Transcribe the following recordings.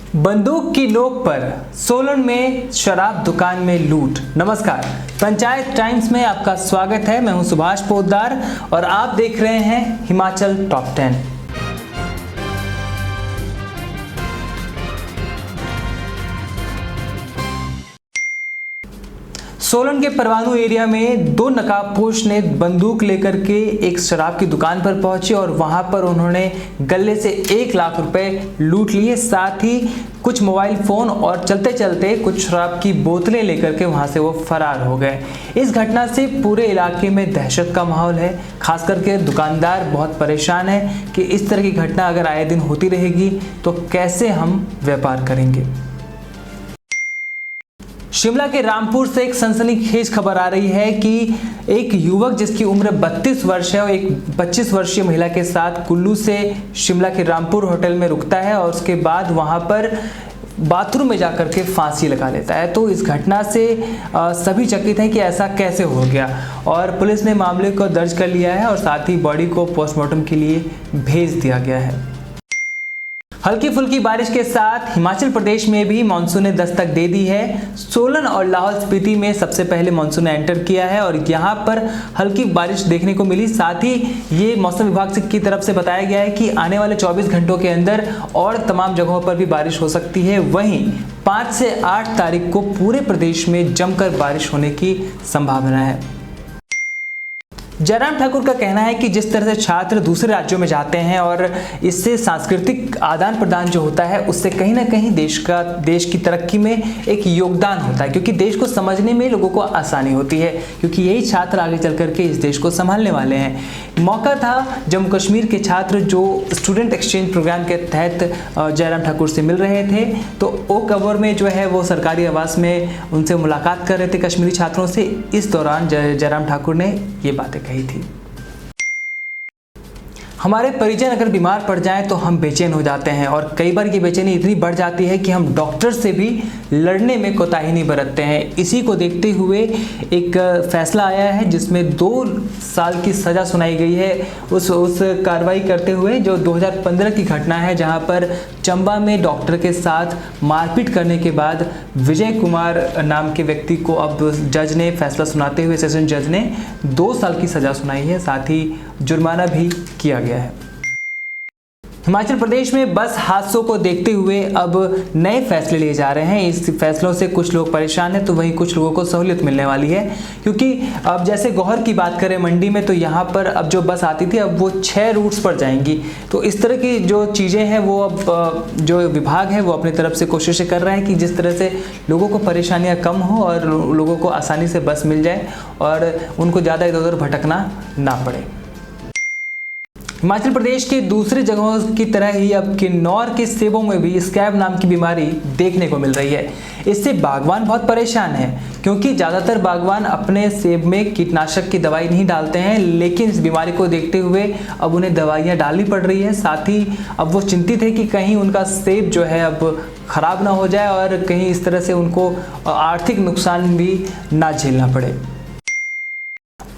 बंदूक की नोक पर सोलन में शराब दुकान में लूट। नमस्कार, पंचायत टाइम्स में आपका स्वागत है। मैं हूं सुभाष पोद्दार और आप देख रहे हैं हिमाचल टॉप 10। सोलन के परवाणु एरिया में दो नकाबपोश ने बंदूक लेकर के एक शराब की दुकान पर पहुंचे और वहां पर उन्होंने गले से 1 लाख रुपए लूट लिए, साथ ही कुछ मोबाइल फोन और चलते चलते कुछ शराब की बोतलें लेकर के वहां से वो फरार हो गए। इस घटना से पूरे इलाके में दहशत का माहौल है। खास करके दुकानदार बहुत परेशान है कि इस तरह की घटना अगर आए दिन होती रहेगी तो कैसे हम व्यापार करेंगे। शिमला के रामपुर से एक सनसनीखेज खबर आ रही है कि एक युवक जिसकी उम्र 32 वर्ष है और एक 25 वर्षीय महिला के साथ कुल्लू से शिमला के रामपुर होटल में रुकता है और उसके बाद वहां पर बाथरूम में जाकर के फांसी लगा लेता है। तो इस घटना से सभी चकित हैं कि ऐसा कैसे हो गया और पुलिस ने मामले को दर्ज कर लिया है और साथ ही बॉडी को पोस्टमार्टम के लिए भेज दिया गया है। हल्की फुल्की बारिश के साथ हिमाचल प्रदेश में भी मानसून ने दस्तक दे दी है। सोलन और लाहौल स्पीति में सबसे पहले मानसून ने एंटर किया है और यहाँ पर हल्की बारिश देखने को मिली। साथ ही ये मौसम विभाग की तरफ से बताया गया है कि आने वाले 24 घंटों के अंदर और तमाम जगहों पर भी बारिश हो सकती है। वहीं 5 से 8 तारीख को पूरे प्रदेश में जमकर बारिश होने की संभावना है। जयराम ठाकुर का कहना है कि जिस तरह से छात्र दूसरे राज्यों में जाते हैं और इससे सांस्कृतिक आदान प्रदान जो होता है उससे कहीं ना कहीं देश की तरक्की में एक योगदान होता है, क्योंकि देश को समझने में लोगों को आसानी होती है, क्योंकि यही छात्र आगे चल करके इस देश को संभालने वाले हैं। मौका था जम्मू कश्मीर के छात्र जो स्टूडेंट एक्सचेंज प्रोग्राम के तहत जयराम ठाकुर से मिल रहे थे, तो ओक ओवर में जो है वो सरकारी आवास में उनसे मुलाकात कर रहे थे कश्मीरी छात्रों से। इस दौरान जयराम ठाकुर ने ये बातें कही थी। हमारे परिजन अगर बीमार पड़ जाएं तो हम बेचैन हो जाते हैं और कई बार ये बेचैनी इतनी बढ़ जाती है कि हम डॉक्टर से भी लड़ने में कोताही नहीं बरतते हैं। इसी को देखते हुए एक फैसला आया है जिसमें 2 साल की सज़ा सुनाई गई है उस कार्रवाई करते हुए, जो 2015 की घटना है, जहां पर चंबा में डॉक्टर के साथ मारपीट करने के बाद विजय कुमार नाम के व्यक्ति को अब जज ने फैसला सुनाते हुए, सेशन जज ने 2 साल की सज़ा सुनाई है, साथ ही जुर्माना भी किया गया है। हिमाचल प्रदेश में बस हादसों को देखते हुए अब नए फैसले लिए जा रहे हैं। इस फैसलों से कुछ लोग परेशान हैं तो वहीं कुछ लोगों को सहूलियत मिलने वाली है, क्योंकि अब जैसे गौहर की बात करें मंडी में, तो यहाँ पर अब जो बस आती थी अब वो 6 रूट्स पर जाएंगी। तो इस तरह की जो चीज़ें हैं वो अब जो विभाग है वो अपनी तरफ से कोशिशें कर रहा है कि जिस तरह से लोगों को परेशानियाँ कम हो और लोगों को आसानी से बस मिल जाए और उनको ज़्यादा इधर उधर भटकना ना पड़े। हिमाचल प्रदेश के दूसरी जगहों की तरह ही अब किन्नौर के सेबों में भी स्कैब नाम की बीमारी देखने को मिल रही है। इससे बागवान बहुत परेशान हैं, क्योंकि ज़्यादातर बागवान अपने सेब में कीटनाशक की दवाई नहीं डालते हैं, लेकिन इस बीमारी को देखते हुए अब उन्हें दवाइयाँ डालनी पड़ रही है। साथ ही अब वो चिंतित है कि कहीं उनका सेब जो है अब ख़राब ना हो जाए और कहीं इस तरह से उनको आर्थिक नुकसान भी ना झेलना पड़े।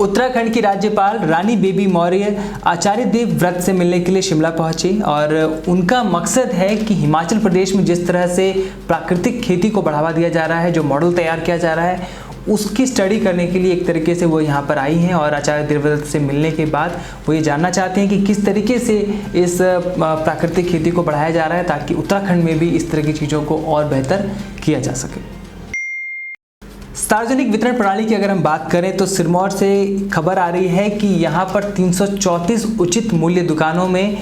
उत्तराखंड की राज्यपाल रानी बेबी मौर्य आचार्य देव व्रत से मिलने के लिए शिमला पहुंची और उनका मकसद है कि हिमाचल प्रदेश में जिस तरह से प्राकृतिक खेती को बढ़ावा दिया जा रहा है, जो मॉडल तैयार किया जा रहा है, उसकी स्टडी करने के लिए एक तरीके से वो यहाँ पर आई हैं। और आचार्य देवव्रत से मिलने के बाद वो ये जानना चाहते हैं कि किस तरीके से इस प्राकृतिक खेती को बढ़ाया जा रहा है, ताकि उत्तराखंड में भी इस तरह की चीज़ों को और बेहतर किया जा सके। सार्वजनिक वितरण प्रणाली की अगर हम बात करें तो सिरमौर से खबर आ रही है कि यहाँ पर 334 उचित मूल्य दुकानों में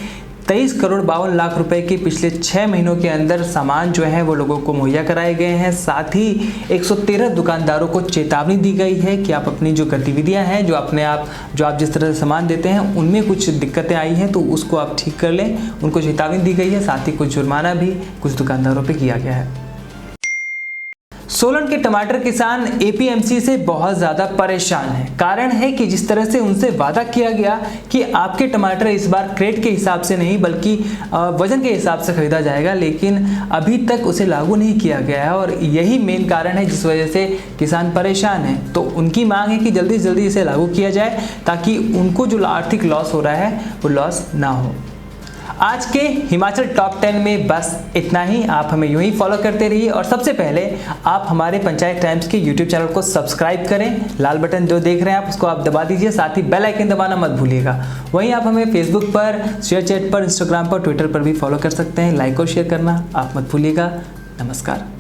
23 करोड़ 52 लाख रुपए के पिछले 6 महीनों के अंदर सामान जो है वो लोगों को मुहैया कराए गए हैं। साथ ही 113 दुकानदारों को चेतावनी दी गई है कि आप अपनी जो गतिविधियां हैं, जो आप जिस तरह से सामान देते हैं उनमें कुछ दिक्कतें आई हैं तो उसको आप ठीक कर लें, उनको चेतावनी दी गई है। साथ ही कुछ जुर्माना भी कुछ दुकानदारों पर किया गया है। सोलन के टमाटर किसान एपीएमसी से बहुत ज़्यादा परेशान हैं। कारण है कि जिस तरह से उनसे वादा किया गया कि आपके टमाटर इस बार क्रेट के हिसाब से नहीं बल्कि वजन के हिसाब से खरीदा जाएगा, लेकिन अभी तक उसे लागू नहीं किया गया है और यही मेन कारण है जिस वजह से किसान परेशान हैं। तो उनकी मांग है कि जल्दी से जल्दी इसे लागू किया जाए ताकि उनको जो आर्थिक लॉस हो रहा है वो लॉस ना हो। आज के हिमाचल टॉप 10 में बस इतना ही। आप हमें यूं ही फॉलो करते रहिए और सबसे पहले आप हमारे पंचायत टाइम्स के यूट्यूब चैनल को सब्सक्राइब करें। लाल बटन जो देख रहे हैं आप उसको आप दबा दीजिए, साथ ही बेल आइकन दबाना मत भूलिएगा। वहीं आप हमें फेसबुक पर, शेयर चैट पर, इंस्टाग्राम पर, ट्विटर पर भी फॉलो कर सकते हैं। लाइक और शेयर करना आप मत भूलिएगा। नमस्कार।